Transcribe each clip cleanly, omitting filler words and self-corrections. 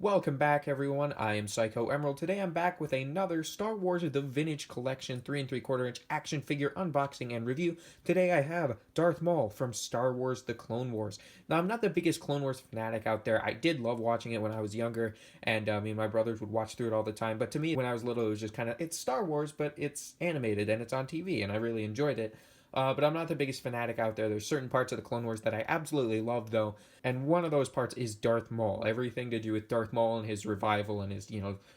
Welcome back, everyone. I am Psycho Emerald. Today I'm back with another Star Wars The Vintage Collection 3 3/4 inch action figure unboxing and review. Today I have Darth Maul from Star Wars The Clone Wars. Now, I'm not the biggest Clone Wars fanatic out there. I did love watching it when I was younger, and me and my brothers would watch through it all the time. But to me, when I was little, it was just kind of, it's Star Wars, but it's animated and it's on TV, and I really enjoyed it. But I'm not the biggest fanatic out there. There's certain parts of the Clone Wars that I absolutely love, though, and one of those parts is Darth Maul. Everything to do with Darth Maul and his revival and his,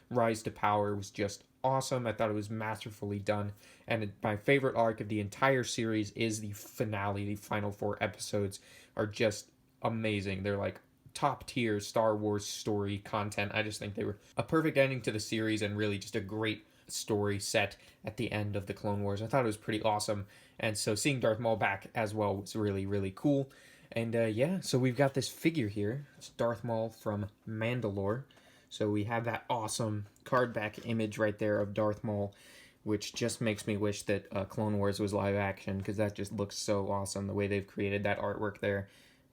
rise to power was just awesome. I thought it was masterfully done. And my favorite arc of the entire series is the finale. The final 4 episodes are just amazing. They're like top tier Star Wars story content. I just think they were a perfect ending to the series and really just a great story set at the end of the Clone Wars. I thought it was pretty awesome. And so seeing Darth Maul back as well was really, really cool. And yeah, so we've got this figure here. It's Darth Maul from Mandalore. So we have that awesome card back image right there of Darth Maul, which just makes me wish that Clone Wars was live action, because that just looks so awesome, the way they've created that artwork there.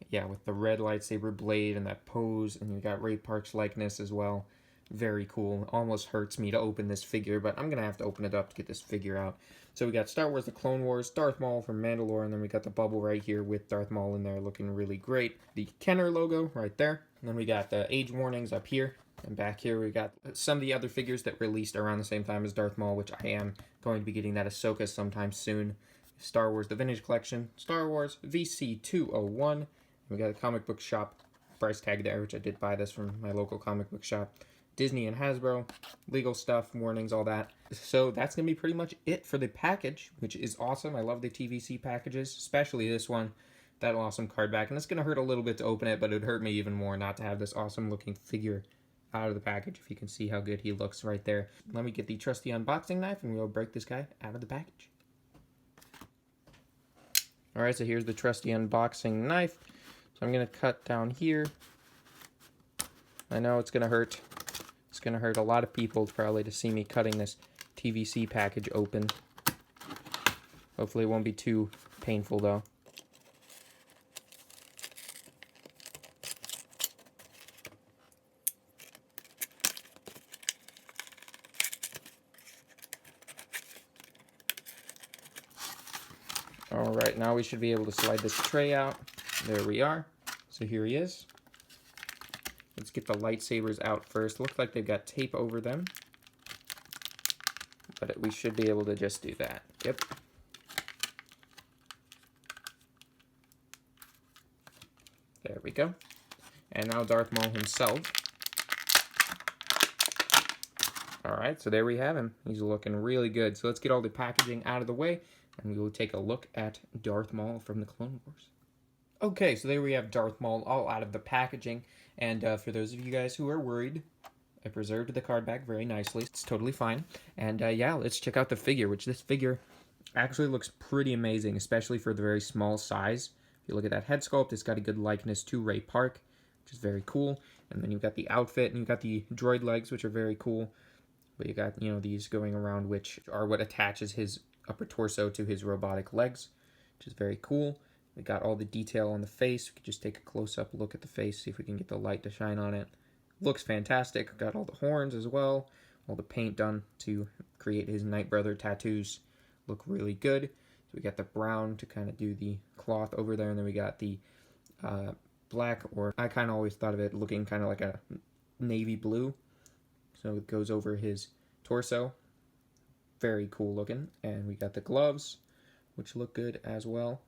Yeah, with the red lightsaber blade and that pose, and you got Ray Park's likeness as well. Very cool. Almost hurts me to open this figure, but I'm going to have to open it up to get this figure out. So we got Star Wars The Clone Wars, Darth Maul from Mandalore, and then we got the bubble right here with Darth Maul in there looking really great. The Kenner logo right there. And then we got the age warnings up here. And back here we got some of the other figures that released around the same time as Darth Maul, which I am going to be getting that Ahsoka sometime soon. Star Wars The Vintage Collection, Star Wars VC201. We got a comic book shop price tag there, which I did buy this from my local comic book shop. Disney and Hasbro, legal stuff, warnings, all that. So that's going to be pretty much it for the package, which is awesome. I love the TVC packages, especially this one. That awesome card back. And it's going to hurt a little bit to open it, but it would hurt me even more not to have this awesome looking figure out of the package, if you can see how good he looks right there. Let me get the trusty unboxing knife and we'll break this guy out of the package. Alright, so here's the trusty unboxing knife. So I'm going to cut down here. I know it's going to hurt. It's going to hurt a lot of people probably to see me cutting this TVC package open. Hopefully it won't be too painful though. Alright, now we should be able to slide this tray out. There we are. So here he is. Let's get the lightsabers out first. Looks like they've got tape over them. But we should be able to just do that. Yep. There we go. And now Darth Maul himself. Alright, so there we have him. He's looking really good. So let's get all the packaging out of the way, and we will take a look at Darth Maul from the Clone Wars. Okay, so there we have Darth Maul all out of the packaging, and for those of you guys who are worried, I preserved the card back very nicely. It's totally fine. And yeah, let's check out the figure, which this figure actually looks pretty amazing, especially for the very small size. If you look at that head sculpt, it's got a good likeness to Ray Park, which is very cool. And then you've got the outfit, and you've got the droid legs, which are very cool. But you got, these going around, which are what attaches his upper torso to his robotic legs, which is very cool. We got all the detail on the face. We could just take a close-up look at the face, see if we can get the light to shine on it. Looks fantastic. Got all the horns as well. All the paint done to create his Night Brother tattoos. Look really good. So we got the brown to kind of do the cloth over there, and then we got the black, or I kind of always thought of it looking kind of like a navy blue. So it goes over his torso. Very cool looking. And we got the gloves, which look good as well.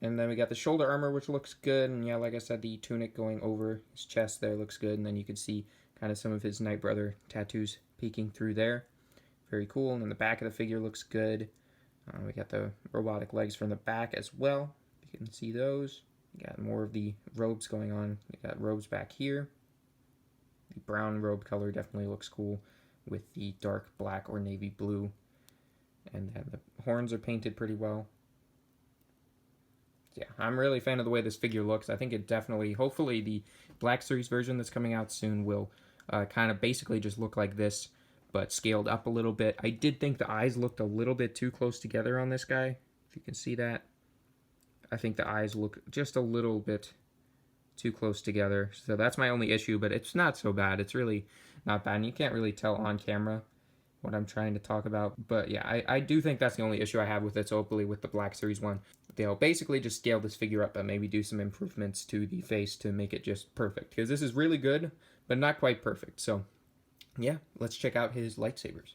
And then we got the shoulder armor, which looks good. And yeah, like I said, the tunic going over his chest there looks good. And then you can see kind of some of his Night Brother tattoos peeking through there. Very cool. And then the back of the figure looks good. We got the robotic legs from the back as well. You can see those. We got more of the robes going on. We got robes back here. The brown robe color definitely looks cool with the dark black or navy blue. And then the horns are painted pretty well. Yeah, I'm really a fan of the way this figure looks. I think it definitely, hopefully the Black Series version that's coming out soon will kind of basically just look like this, but scaled up a little bit. I did think the eyes looked a little bit too close together on this guy, if you can see that. I think the eyes look just a little bit too close together. So that's my only issue, but it's not so bad. It's really not bad. And you can't really tell on camera what I'm trying to talk about. But yeah, I do think that's the only issue I have with it. So hopefully with the Black Series one, they'll basically just scale this figure up and maybe do some improvements to the face to make it just perfect. Because this is really good, but not quite perfect. So yeah, let's check out his lightsabers.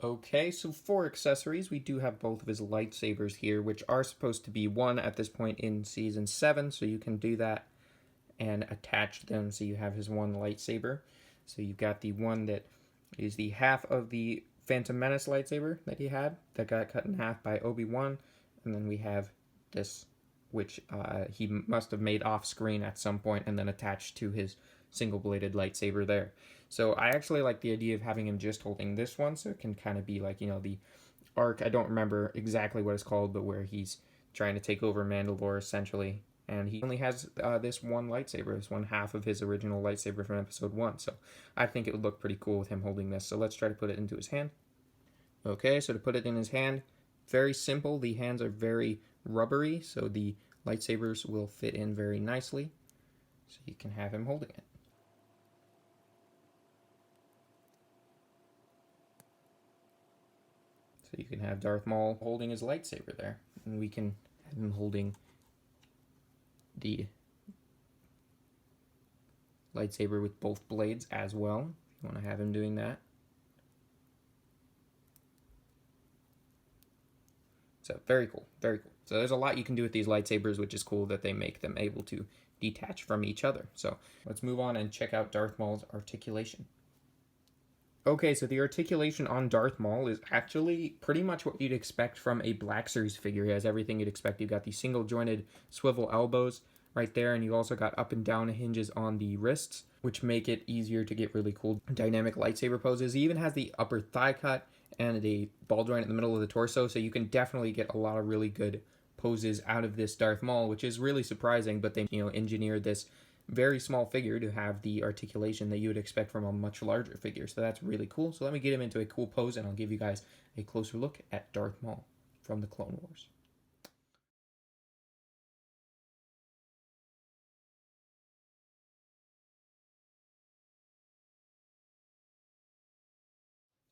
Okay, so for accessories, we do have both of his lightsabers here, which are supposed to be one at this point in Season 7, so you can do that and attach them so you have his one lightsaber. So you've got the one that is the half of the Phantom Menace lightsaber that he had, that got cut in half by Obi-Wan, and then we have this, which he must have made off-screen at some point and then attached to his single-bladed lightsaber there. So I actually like the idea of having him just holding this one, so it can kind of be like, you know, the arc, I don't remember exactly what it's called, but where he's trying to take over Mandalore, essentially. And he only has this one lightsaber, this one half of his original lightsaber from Episode 1. So I think it would look pretty cool with him holding this. So let's try to put it into his hand. Okay, so to put it in his hand, very simple. The hands are very rubbery, so the lightsabers will fit in very nicely. So you can have him holding it. So you can have Darth Maul holding his lightsaber there. And we can have him holding the lightsaber with both blades as well. If you want to have him doing that. So very cool, very cool. So there's a lot you can do with these lightsabers, which is cool that they make them able to detach from each other. So let's move on and check out Darth Maul's articulation. Okay, so the articulation on Darth Maul is actually pretty much what you'd expect from a Black Series figure. He has everything you'd expect. You've got the single jointed swivel elbows right there, and you also got up and down hinges on the wrists, which make it easier to get really cool dynamic lightsaber poses. He even has the upper thigh cut and a ball joint in the middle of the torso, so you can definitely get a lot of really good poses out of this Darth Maul, which is really surprising, but they, you know, engineered this very small figure to have the articulation that you would expect from a much larger figure. So that's really cool. So let me get him into a cool pose and I'll give you guys a closer look at Darth Maul from the Clone Wars.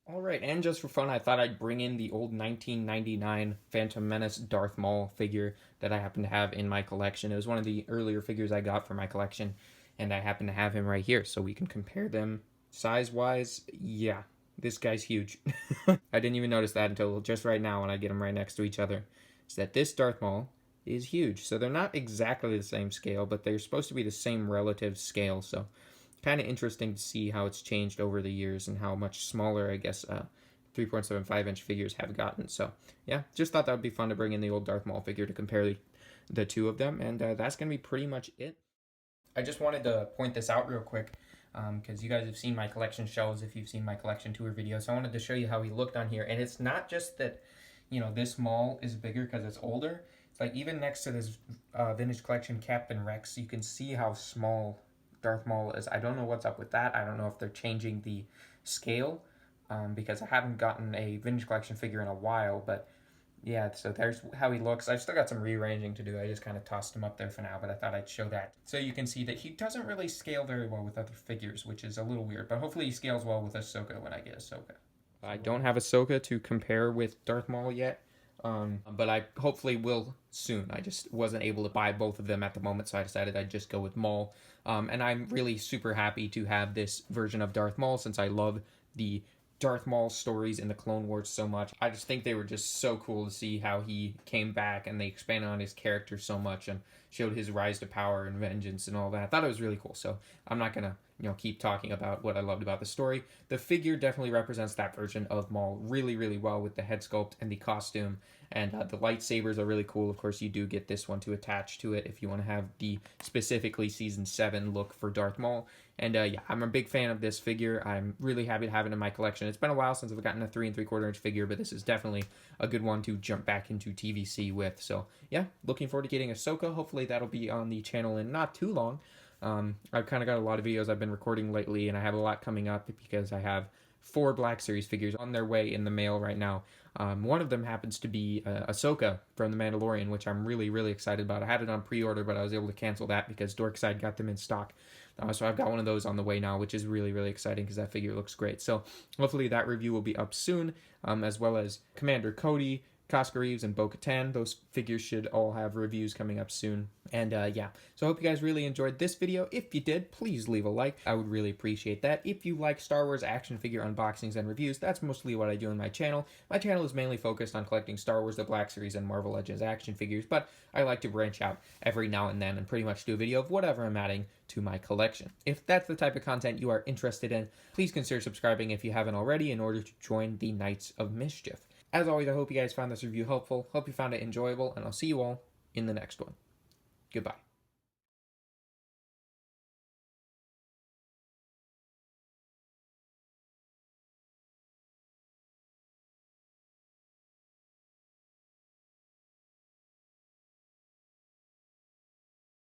Alright, and just for fun, I thought I'd bring in the old 1999 Phantom Menace Darth Maul figure that I happen to have in my collection. It was one of the earlier figures I got for my collection, and I happen to have him right here, so we can compare them size-wise. Yeah, this guy's huge. I didn't even notice that until just right now when I get them right next to each other. Is that this Darth Maul is huge. So they're not exactly the same scale, but they're supposed to be the same relative scale, so kind of interesting to see how it's changed over the years and how much smaller, I guess, 3.75-inch figures have gotten. So yeah, just thought that would be fun to bring in the old Darth Maul figure to compare the two of them, and that's going to be pretty much it. I just wanted to point this out real quick because you guys have seen my collection shelves if you've seen my collection tour video. So I wanted to show you how he looked on here, and it's not just that, you know, this Maul is bigger because it's older. It's like even next to this Vintage Collection Captain Rex, you can see how small Darth Maul is. I don't know what's up with that. I don't know if they're changing the scale because I haven't gotten a Vintage Collection figure in a while, but yeah, so there's how he looks. I've still got some rearranging to do. I just kind of tossed him up there for now, but I thought I'd show that. So you can see that he doesn't really scale very well with other figures, which is a little weird, but hopefully he scales well with Ahsoka when I get Ahsoka. I don't have Ahsoka to compare with Darth Maul yet, but I hopefully will soon. I just wasn't able to buy both of them at the moment, so I decided I'd just go with Maul. And I'm really super happy to have this version of Darth Maul since I love the Darth Maul stories in the Clone Wars so much. I just think they were just so cool to see how he came back and they expanded on his character so much and showed his rise to power and vengeance and all that. I thought it was really cool, so I'm not gonna, you know, keep talking about what I loved about the story. The figure definitely represents that version of Maul really, really well with the head sculpt and the costume, and the lightsabers are really cool. Of course, you do get this one to attach to it if you want to have the specifically Season 7 look for Darth Maul. And yeah, I'm a big fan of this figure. I'm really happy to have it in my collection. It's been a while since I've gotten a 3 3/4-inch figure, but this is definitely a good one to jump back into TVC with. So yeah, looking forward to getting Ahsoka. Hopefully that'll be on the channel in not too long. I've kind of got a lot of videos I've been recording lately, and I have a lot coming up because I have 4 Black Series figures on their way in the mail right now. One of them happens to be Ahsoka from The Mandalorian, which I'm really, really excited about. I had it on pre-order, but I was able to cancel that because Dorkside got them in stock. So I've got one of those on the way now, which is really, really exciting because that figure looks great. So hopefully that review will be up soon, as well as Commander Cody, Casca Reeves, and Bo-Katan. Those figures should all have reviews coming up soon. And yeah, so I hope you guys really enjoyed this video. If you did, please leave a like. I would really appreciate that. If you like Star Wars action figure unboxings and reviews, that's mostly what I do on my channel. My channel is mainly focused on collecting Star Wars, the Black Series, and Marvel Legends action figures, but I like to branch out every now and then and pretty much do a video of whatever I'm adding to my collection. If that's the type of content you are interested in, please consider subscribing if you haven't already in order to join the Knights of Mischief. As always, I hope you guys found this review helpful, hope you found it enjoyable, and I'll see you all in the next one. Goodbye.